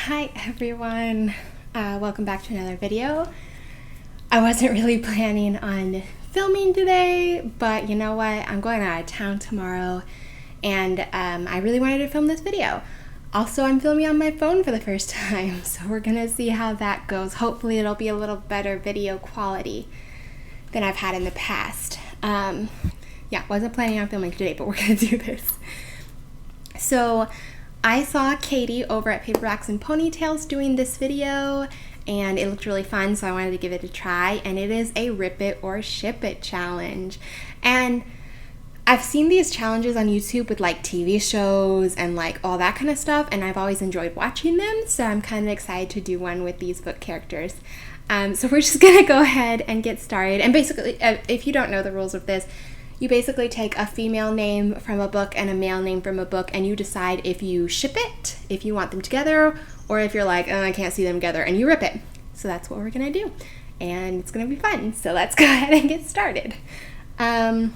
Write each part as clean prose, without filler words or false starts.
Hi everyone, welcome back to another video. I wasn't really planning on filming today, but you know what, I'm going out of town tomorrow and I really wanted to film this video. Also, I'm filming on my phone for the first time, so we're gonna see how that goes. Hopefully it'll be a little better video quality than I've had in the past. Wasn't planning on filming today, but we're gonna do this. So I saw Katie over at Paperbacks and Ponytails doing this video and it looked really fun, so I wanted to give it a try, and it is a Rip It or Ship It challenge. And I've seen these challenges on YouTube with like TV shows and like all that kind of stuff, and I've always enjoyed watching them, so I'm kind of excited to do one with these book characters. So we're just gonna go ahead and get started. And basically, if you don't know the rules of this, you basically take a female name from a book and a male name from a book, and you decide if you ship it, if you want them together, or if you're like, oh, I can't see them together, and you rip it. So that's what we're gonna do, and it's gonna be fun. So let's go ahead and get started.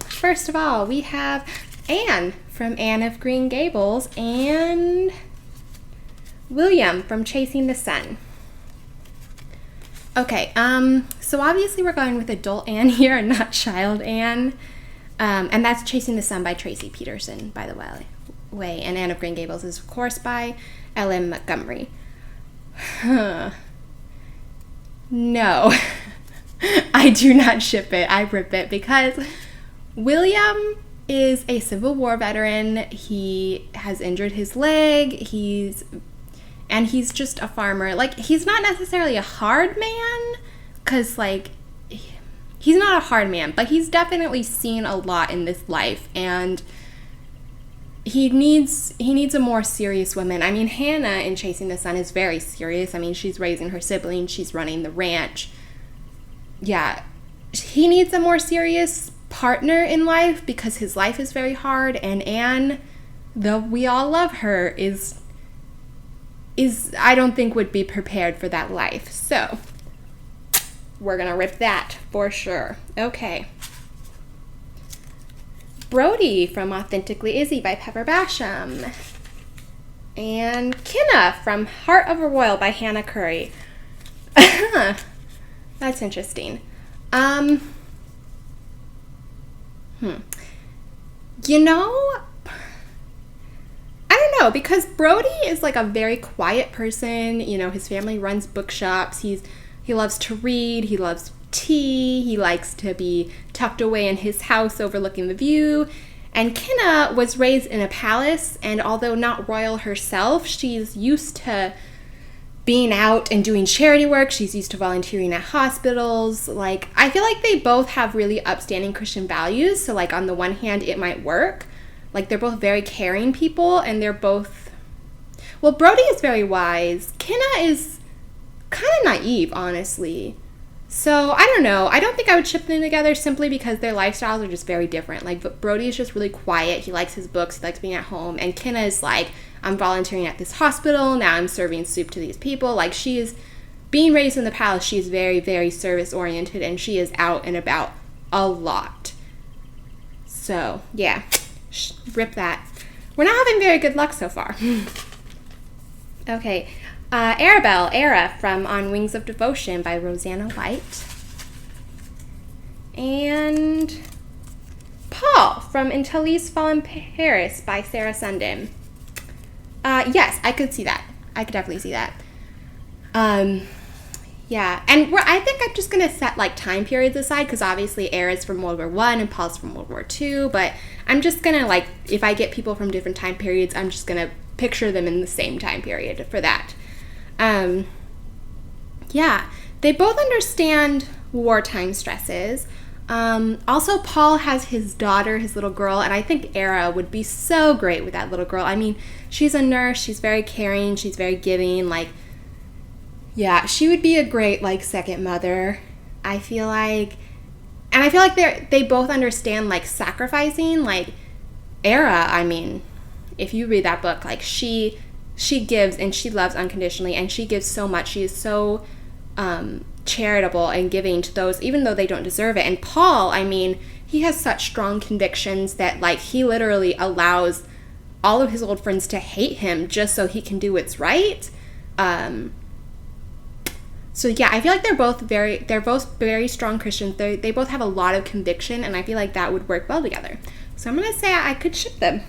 First of all, we have Anne from Anne of Green Gables and William from Chasing the Sun. Okay, so obviously we're going with adult Anne here and not child Anne. And that's Chasing the Sun by Tracy Peterson, by the way. And Anne of Green Gables is, of course, by L.M. Montgomery. No, I do not ship it. I rip it because William is a Civil War veteran. He has injured his leg. He's just a farmer. Like, he's not necessarily a hard man, because, like, he's not a hard man, but he's definitely seen a lot in this life, and he needs a more serious woman. I mean, Hannah in Chasing the Sun is very serious. I mean, she's raising her siblings, she's running the ranch. Yeah, he needs a more serious partner in life because his life is very hard, and Anne, though we all love her, is I don't think would be prepared for that life. So we're gonna rip that for sure. Okay. Brody from Authentically Izzy by Pepper Basham. And Kinna from Heart of a Royal by Hannah Curry. That's interesting. You know, I don't know, because Brody is like a very quiet person. You know, his family runs bookshops. He loves to read, he loves tea, he likes to be tucked away in his house overlooking the view. And Kinna was raised in a palace, and although not royal herself, she's used to being out and doing charity work. She's used to volunteering at hospitals. Like, I feel like they both have really upstanding Christian values, so like on the one hand it might work. Like, they're both very caring people, and they're both, well, Brody is very wise. Kinna is kind of naive, honestly. So I don't know. I don't think I would ship them together simply because their lifestyles are just very different. Like, Brody is just really quiet. He likes his books. He likes being at home. And Kinna is like, I'm volunteering at this hospital. Now I'm serving soup to these people. Like, she is being raised in the palace. She is very, very service oriented, and she is out and about a lot. So yeah, rip that. We're not having very good luck so far. Okay. Arabelle, Era from On Wings of Devotion by Rosanna White. And Paul from Until Leaves Fall in Paris by Sarah Sundin. Yes, I could see that. I could definitely see that. Yeah, and I think I'm just going to set like time periods aside, because obviously Era's from World War I and Paul's from World War II, but I'm just going to, like, if I get people from different time periods, I'm just going to picture them in the same time period for that. Yeah, they both understand wartime stresses. Also, Paul has his daughter, his little girl, and I think Era would be so great with that little girl. I mean, she's a nurse, she's very caring, she's very giving, like, yeah, she would be a great, like, second mother, I feel like. And I feel like they both understand, like, sacrificing. Like, Era, I mean, if you read that book, like, she gives and she loves unconditionally, and she gives so much. She is so charitable and giving to those, even though they don't deserve it. And Paul, I mean, he has such strong convictions that, like, he literally allows all of his old friends to hate him just so he can do what's right. So yeah, I feel like they're both very strong Christians. They both have a lot of conviction, and I feel like that would work well together. So I'm gonna say I could ship them.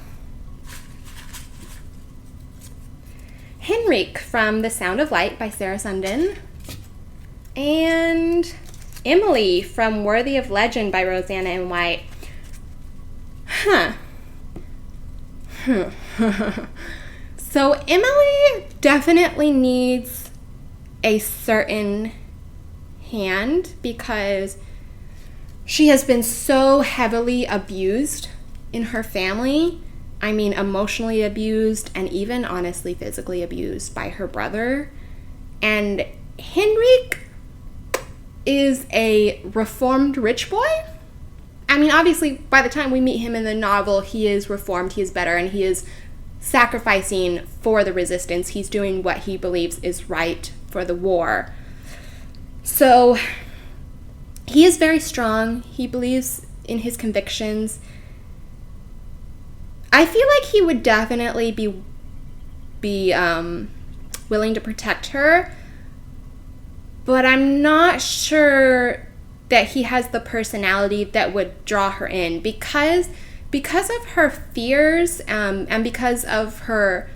Henrik from The Sound of Light by Sarah Sundin, and Emily from Worthy of Legend by Rosanna M. White. So Emily definitely needs a certain hand because she has been so heavily abused in her family. I mean, emotionally abused and even honestly physically abused by her brother. And Henrik is a reformed rich boy. I mean, obviously, by the time we meet him in the novel, he is reformed, he is better, and he is sacrificing for the resistance. He's doing what he believes is right for the war. So he is very strong. He believes in his convictions. I feel like he would definitely be willing to protect her, but I'm not sure that he has the personality that would draw her in because of her fears and because of her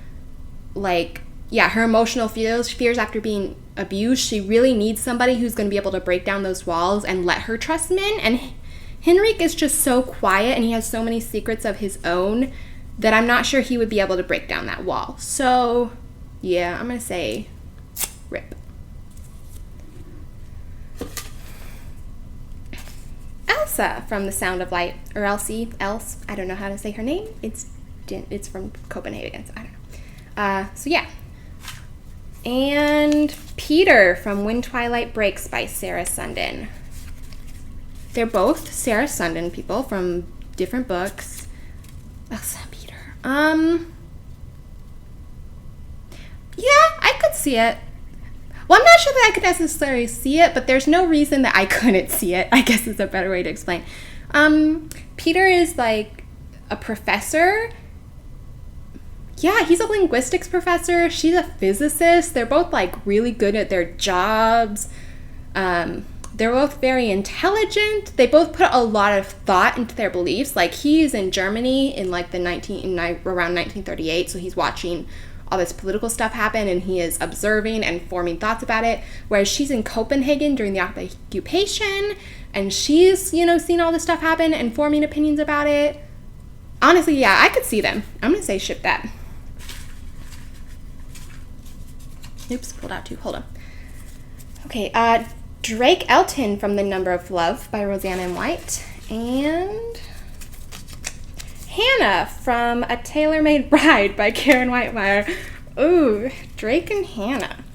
her emotional fears after being abused. She really needs somebody who's going to be able to break down those walls and let her trust men. And Henrik is just so quiet and he has so many secrets of his own that I'm not sure he would be able to break down that wall. So yeah, I'm going to say rip. Elsa from The Sound of Light, or Elsie, I don't know how to say her name. It's from Copenhagen, so I don't know. So yeah. And Peter from When Twilight Breaks by Sarah Sundin. They're both Sarah Sundin people from different books. Elsa and Peter. Yeah, I could see it. Well, I'm not sure that I could necessarily see it, but there's no reason that I couldn't see it, I guess is a better way to explain. Peter is like a professor. Yeah, he's a linguistics professor. She's a physicist. They're both like really good at their jobs. They're both very intelligent. They both put a lot of thought into their beliefs. Like he's in Germany in like around 1938, so he's watching all this political stuff happen and he is observing and forming thoughts about it, whereas she's in Copenhagen during the occupation and she's, seeing all this stuff happen and forming opinions about it. Honestly, yeah, I could see them. I'm gonna say ship that. Oops, pulled out two. Hold on. Okay, Drake Elton from The Number of Love by Rosanna M. White, and Hannah from A Tailor-Made Bride by Karen Whitemeyer. Ooh, Drake and Hannah.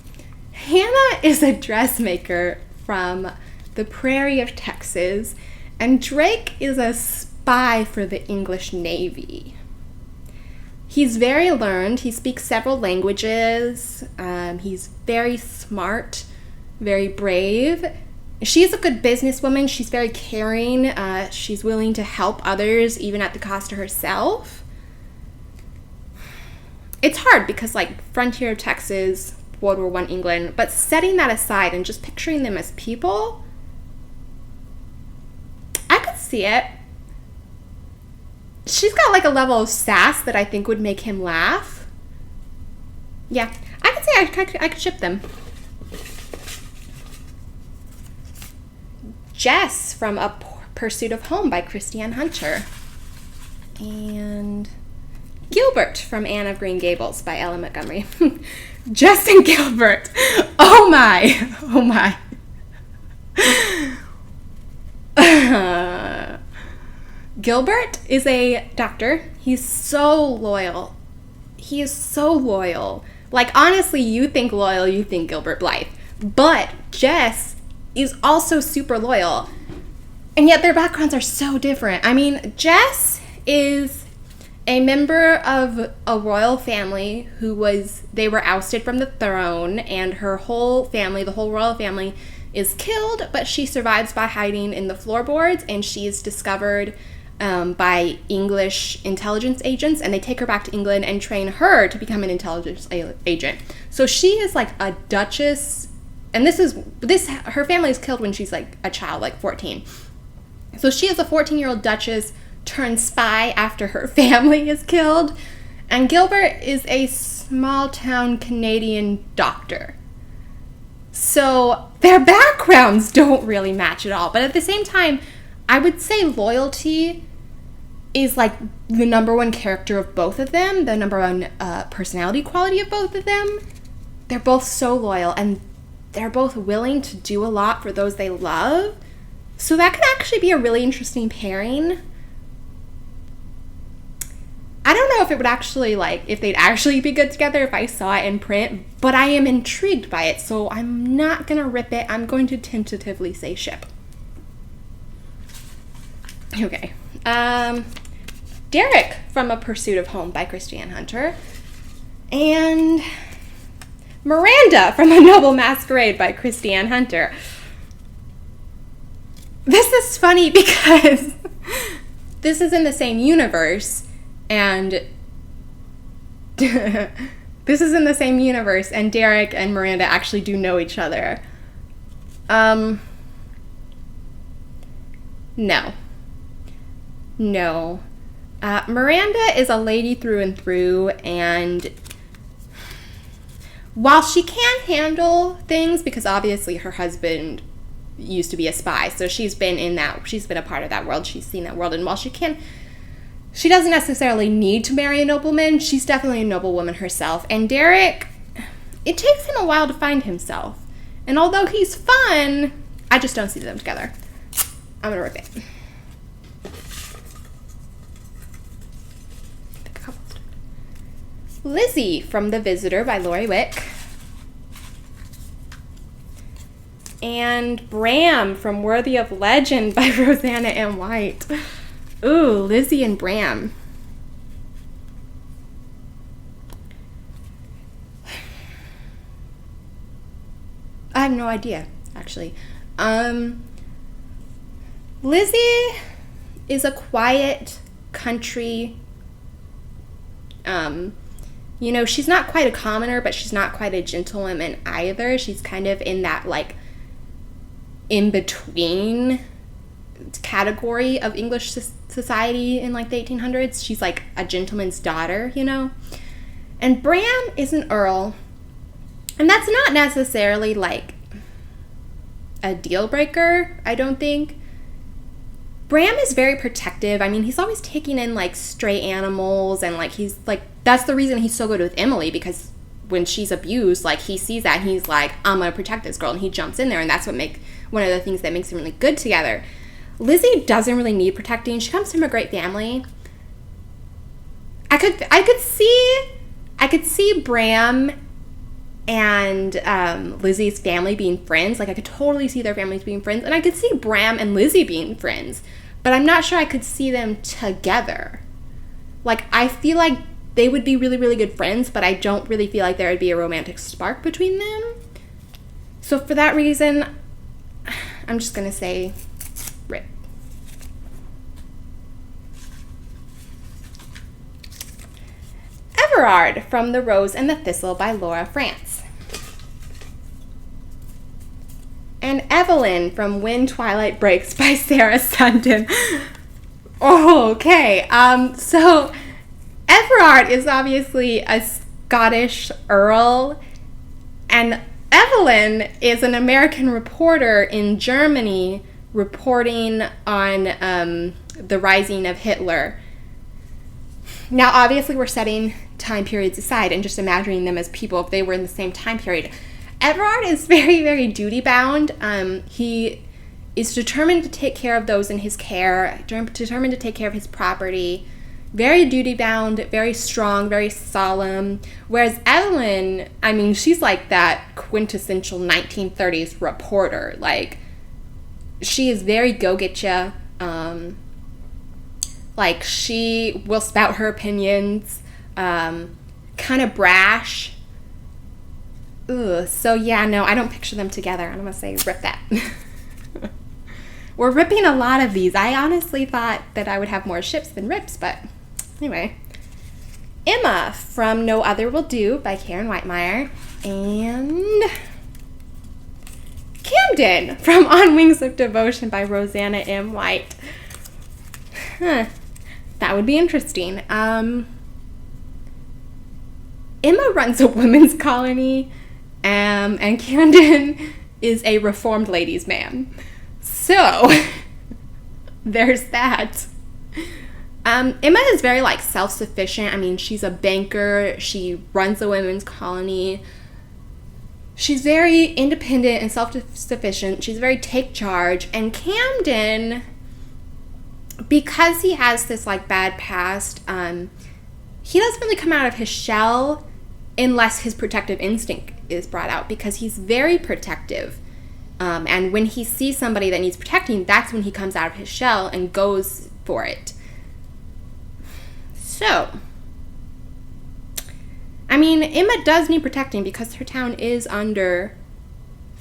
Hannah is a dressmaker from the prairie of Texas, and Drake is a spy for the English Navy. He's very learned. He speaks several languages. He's very smart, very brave. She's a good businesswoman. She's very caring. She's willing to help others, even at the cost to herself. It's hard because, frontier Texas, World War I England, but setting that aside and just picturing them as people, I could see it. She's got, a level of sass that I think would make him laugh. Yeah, I could say I could ship them. Jess from A Pursuit of Home by Christiane Hunter. And Gilbert from Anne of Green Gables by Ella Montgomery. Jess and Gilbert. Oh my. Oh my. Gilbert is a doctor. He's so loyal. He is so loyal. Honestly, you think loyal, you think Gilbert Blythe. But Jess is also super loyal. And yet their backgrounds are so different. I mean, Jess is a member of a royal family they were ousted from the throne, and her whole family, the whole royal family, is killed, but she survives by hiding in the floorboards, and she's discovered by English intelligence agents, and they take her back to England and train her to become an intelligence agent. So she is like a duchess, and her family is killed when she's like a child, like 14. So she is a 14-year-old duchess turned spy after her family is killed, and Gilbert is a small-town Canadian doctor. So their backgrounds don't really match at all, but at the same time, I would say loyalty is like the number one character of both of them, the number one personality quality of both of them. They're both so loyal, and they're both willing to do a lot for those they love. So that could actually be a really interesting pairing. I don't know if it would actually, like, if they'd actually be good together if I saw it in print, but I am intrigued by it, so I'm not going to rip it. I'm going to tentatively say ship. Okay. Derek from A Pursuit of Home by Christiane Hunter. And Miranda from A Noble Masquerade by Christiane Hunter. This is funny because this is in the same universe, and Derek and Miranda actually do know each other. No. Miranda is a lady through and through, and while she can handle things, because obviously her husband used to be a spy, so she's been a part of that world, she's seen that world, and while she doesn't necessarily need to marry a nobleman, she's definitely a noblewoman herself. And Derek, it takes him a while to find himself, and although he's fun, I just don't see them together. I'm gonna rip it. Lizzie from The Visitor by Lori Wick. And Bram from Worthy of Legend by Rosanna M. White. Ooh, Lizzie and Bram. I have no idea, actually. Lizzie is a quiet country, she's not quite a commoner, but she's not quite a gentlewoman either. She's kind of in that, like, in-between category of English society in, like, the 1800s. She's, like, a gentleman's daughter, And Bram is an earl, and that's not necessarily, like, a deal breaker, I don't think. Bram is very protective. I mean, he's always taking in, like, stray animals, and, like, he's, like, that's the reason he's so good with Emily, because when she's abused, like, he sees that, and he's like, I'm gonna protect this girl, and he jumps in there, and that's one of the things that makes them really good together. Lizzie doesn't really need protecting. She comes from a great family. I could see Bram and Lizzie's family being friends. Like, I could totally see their families being friends, and I could see Bram and Lizzie being friends, but I'm not sure I could see them together. Like, I feel like they would be really, really good friends, but I don't really feel like there would be a romantic spark between them. So for that reason, I'm just gonna say rip. Everard from The Rose and the Thistle by Laura France. And Evelyn from When Twilight Breaks by Sarah Sundin. Oh, okay. So Everard is obviously a Scottish earl, and Evelyn is an American reporter in Germany reporting on the rising of Hitler. Now, obviously, we're setting time periods aside and just imagining them as people if they were in the same time period. Everard is very, very duty-bound. He is determined to take care of those in his care, determined to take care of his property, very duty-bound, very strong, very solemn. Whereas Evelyn, I mean, she's like that quintessential 1930s reporter. Like, she is very go-getcha. Like, she will spout her opinions, kind of brash. Ugh. So, yeah, no, I don't picture them together. I'm going to say rip that. We're ripping a lot of these. I honestly thought that I would have more ships than rips, but anyway. Emma from No Other Will Do by Karen Whitemeyer. And Camden from On Wings of Devotion by Rosanna M. White. That would be interesting. Emma runs a women's colony, and Camden is a reformed ladies' man. So, there's that. Emma is very, like, self-sufficient. I mean, she's a banker. She runs a women's colony. She's very independent and self-sufficient. She's very take charge. And Camden, because he has this, like, bad past, he doesn't really come out of his shell unless his protective instinct is brought out, because he's very protective. And when he sees somebody that needs protecting, that's when he comes out of his shell and goes for it. So, I mean, Emma does need protecting because her town is under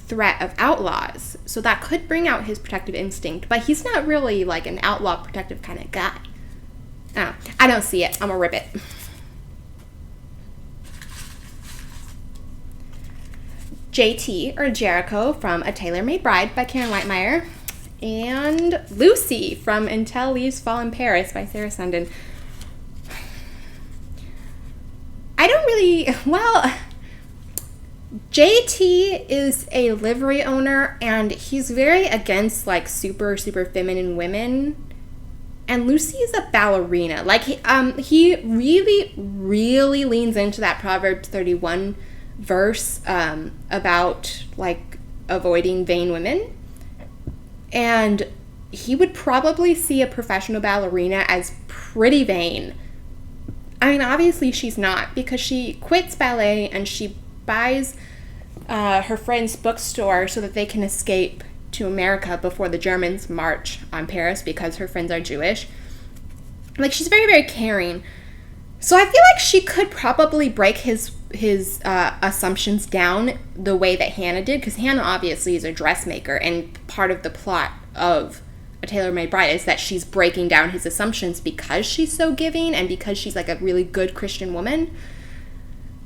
threat of outlaws. So that could bring out his protective instinct, but he's not really like an outlaw protective kind of guy. I don't see it. I'm gonna rip it. JT, or Jericho, from A Tailor-Made Bride by Karen Whitemeyer. And Lucy from Until Leaves Fall in Paris by Sarah Sundin. I don't really, well, JT is a livery owner, and he's very against, like, super feminine women. And Lucy is a ballerina. Like, he really leans into that Proverbs 31 verse about, like, avoiding vain women. And he would probably see a professional ballerina as pretty vain. I mean, obviously she's not, because she quits ballet and she buys her friend's bookstore so that they can escape to America before the Germans march on Paris, because her friends are Jewish. Like, she's very caring. So I feel like she could probably break his assumptions down the way that Hannah did, because Hannah obviously is a dressmaker, and part of the plot of A Tailor-Made Bride is that she's breaking down his assumptions because she's so giving and because she's like a really good Christian woman.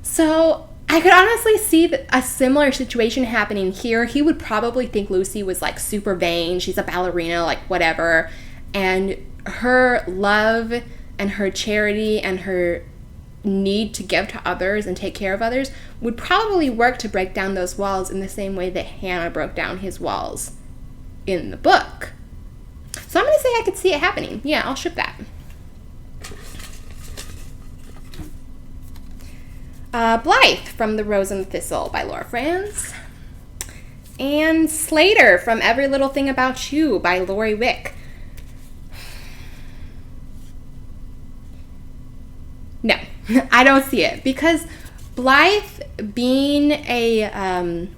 So I could honestly see a similar situation happening here. He would probably think Lucy was like super vain. She's a ballerina, like whatever. And her love and her charity and her need to give to others and take care of others would probably work to break down those walls in the same way that Hannah broke down his walls in the book. So I'm going to say I could see it happening. Yeah, I'll ship that. Blythe from The Rose and the Thistle by Laura Franz. And Slater from Every Little Thing About You by Lori Wick. No, I don't see it, because Blythe, being a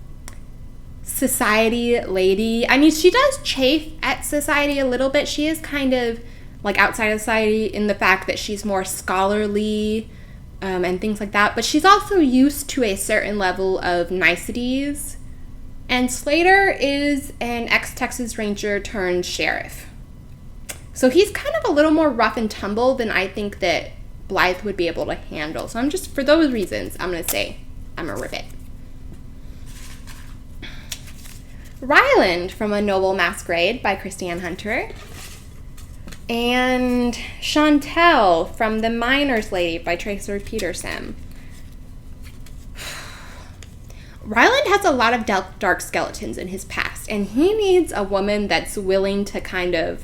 society lady, I mean, she does chafe at society a little bit. She is kind of like outside of society in the fact that she's more scholarly and things like that, but she's also used to a certain level of niceties. And Slater is an ex-Texas Ranger turned sheriff. So he's kind of a little more rough and tumble than I think that Blythe would be able to handle. So I'm just, for those reasons, I'm going to say I'm going to rip it. Ryland from A Noble Masquerade by Christiane Hunter. And Chantel from The Miner's Lady by Tracer Peterson. Ryland has a lot of dark skeletons in his past, and he needs a woman that's willing to kind of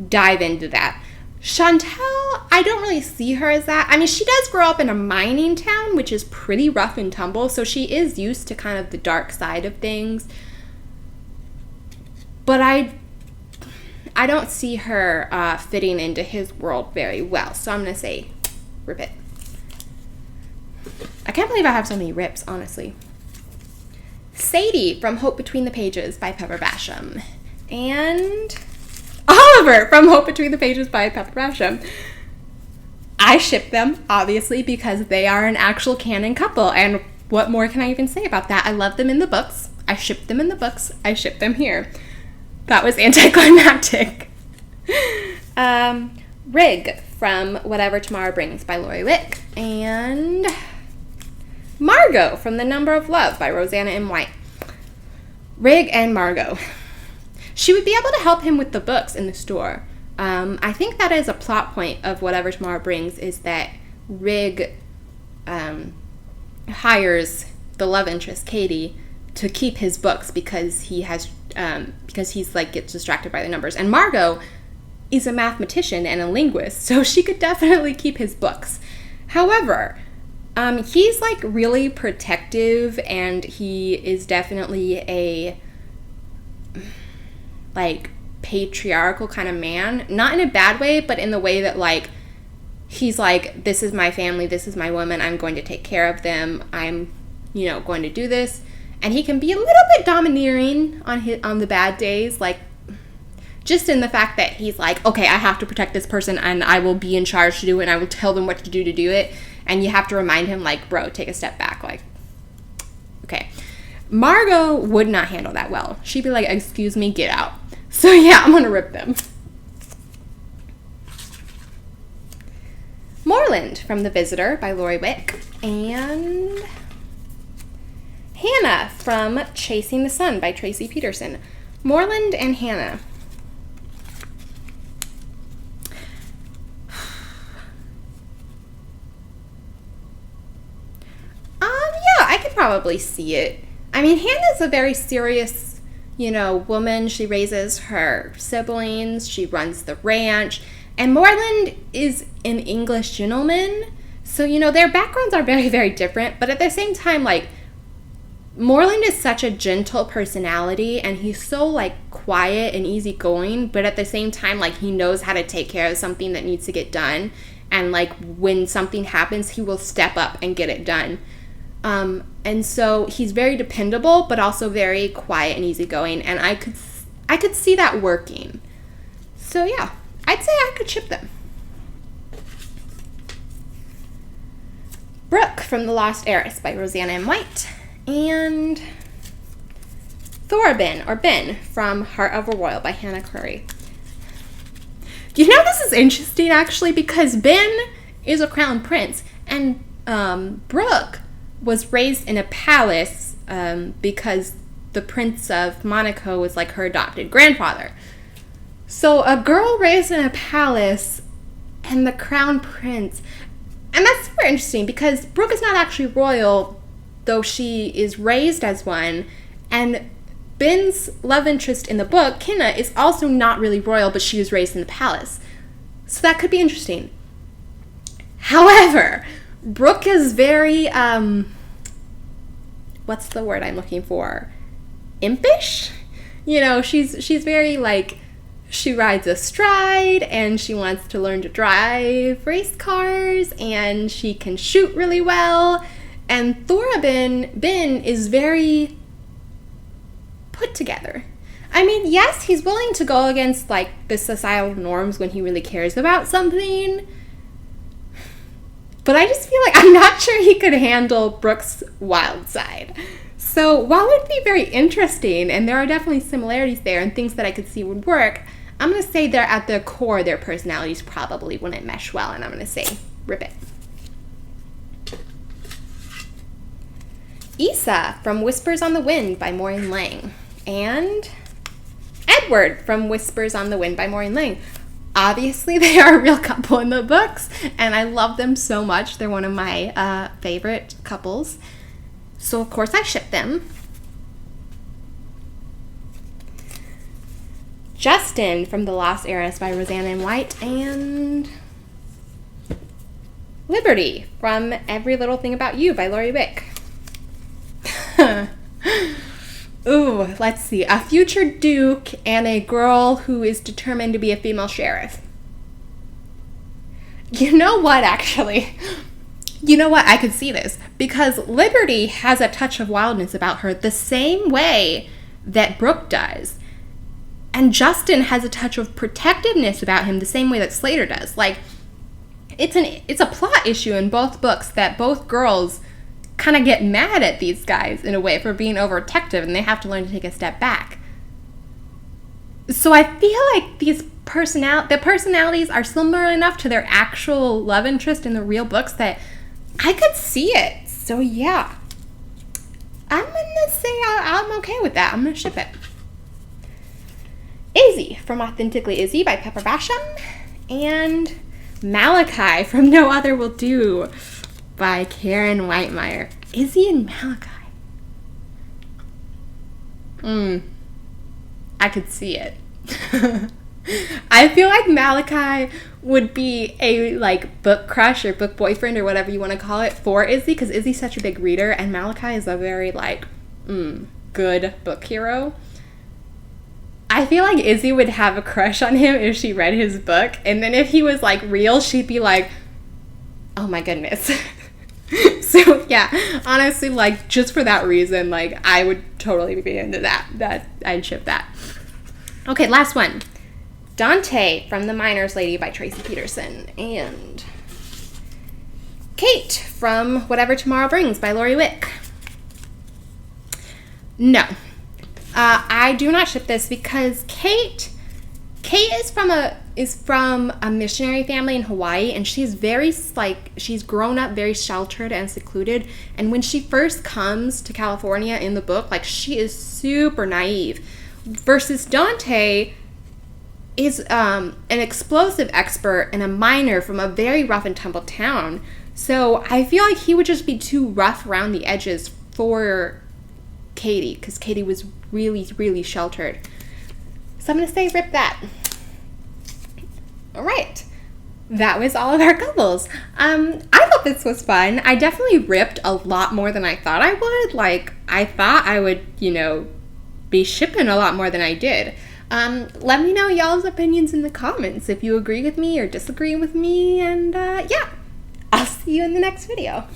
dive into that. Chantel, I don't really see her as that. I mean, she does grow up in a mining town, which is pretty rough and tumble, so she is used to kind of the dark side of things. But I don't see her fitting into his world very well, so I'm going to say rip it. I can't believe I have so many rips, honestly. Sadie from Hope Between the Pages by Pepper Basham. And Oliver from Hope Between the Pages by Pepper Basham. I ship them, obviously, because they are an actual canon couple, and what more can I even say about that? I love them in the books. I shipped them in the books. I shipped them here. That was anticlimactic. Rig from Whatever Tomorrow Brings by Lori Wick. And Margot from The Number of Love by Rosanna M. White. Rig and Margot. She would be able to help him with the books in the store. I think that is a plot point of Whatever Tomorrow Brings, is that Rig hires the love interest, Katie, to keep his books because he's like gets distracted by the numbers. And Margot is a mathematician and a linguist, so she could definitely keep his books. However, he's like really protective, and he is definitely a like patriarchal kind of man, not in a bad way, but in the way that like he's like, this is my family, this is my woman, I'm going to take care of them, I'm going to do this. And he can be a little bit domineering on the bad days, like just in the fact that he's like, okay, I have to protect this person and I will be in charge to do it and I will tell them what to do it. And you have to remind him like, bro, take a step back. Like, okay. Margot would not handle that well. She'd be like, excuse me, get out. So yeah, I'm going to rip them. Moreland from The Visitor by Lori Wick. And Hannah from Chasing the Sun by Tracy Peterson. Moreland and Hannah. Yeah, I could probably see it. I mean, Hannah's a very serious, woman. She raises her siblings. She runs the ranch. And Moreland is an English gentleman. So, their backgrounds are very, very different. But at the same time, like, Moreland is such a gentle personality, and he's so, like, quiet and easygoing. But at the same time, like, he knows how to take care of something that needs to get done. And, like, when something happens, he will step up and get it done. And so he's very dependable, but also very quiet and easygoing. And I could see that working. So, yeah. I'd say I could ship them. Brooke from The Lost Heiress by Rosanna M. White. And Thorabin, or Ben, from Heart of a Royal by Hannah Curry. This is interesting, actually, because Ben is a crown prince, and Brooke was raised in a palace because the Prince of Monaco was, like, her adopted grandfather. So a girl raised in a palace and the crown prince. And that's super interesting because Brooke is not actually royal, though she is raised as one. And Ben's love interest in the book, Kinna, is also not really royal, but she was raised in the palace. So that could be interesting. However, Brooke is very, what's the word I'm looking for? Impish? She's very, like, she rides astride, and she wants to learn to drive race cars, and she can shoot really well. And Ben is very put together. I mean, yes, he's willing to go against, like, the societal norms when he really cares about something. But I just feel like I'm not sure he could handle Brooke's wild side. So while it would be very interesting, and there are definitely similarities there and things that I could see would work, I'm going to say they're at their core, their personalities probably wouldn't mesh well, and I'm going to say rip it. Issa from Whispers on the Wind by Maureen Lang. And Edward from Whispers on the Wind by Maureen Lang. Obviously, they are a real couple in the books, and I love them so much. They're one of my favorite couples. So, of course, I ship them. Justin from The Lost Heiress by Rosanna M. White. And Liberty from Every Little Thing About You by Lori Wick. Ooh, let's see. A future duke and a girl who is determined to be a female sheriff. You know what, actually? You know what? I could see this. Because Liberty has a touch of wildness about her the same way that Brooke does. And Justin has a touch of protectiveness about him the same way that Slater does. Like, it's a plot issue in both books that both girls kind of get mad at these guys in a way for being overprotective, and they have to learn to take a step back. So I feel like the personalities are similar enough to their actual love interest in the real books that I could see it. So yeah, I'm gonna say I'm okay with that. I'm gonna ship it. Izzy from Authentically Izzy by Pepper Basham, and Malachi from No Other Will Do by Karen Whitemeyer. Izzy and Malachi. I could see it. I feel like Malachi would be a like book crush or book boyfriend or whatever you want to call it for Izzy, because Izzy's such a big reader and Malachi is a very like good book hero. I feel like Izzy would have a crush on him if she read his book, and then if he was like real, she'd be like, oh my goodness. So yeah, honestly, like just for that reason, like I would totally be into that I'd ship that. Okay, last one. Dante from The Miner's Lady by Tracy Peterson, and Kate from Whatever Tomorrow Brings by Lori Wick. No, I do not ship this because Kate is from a missionary family in Hawaii, and she's she's grown up very sheltered and secluded, and when she first comes to California in the book, like she is super naive, versus Dante is an explosive expert and a miner from a very rough and tumble town. So I feel like he would just be too rough around the edges for Katie, because Katie was really, really sheltered. So I'm going to say rip that. All right. That was all of our couples. I thought this was fun. I definitely ripped a lot more than I thought I would. Like, I thought I would, be shipping a lot more than I did. Let me know y'all's opinions in the comments if you agree with me or disagree with me, and yeah, I'll see you in the next video.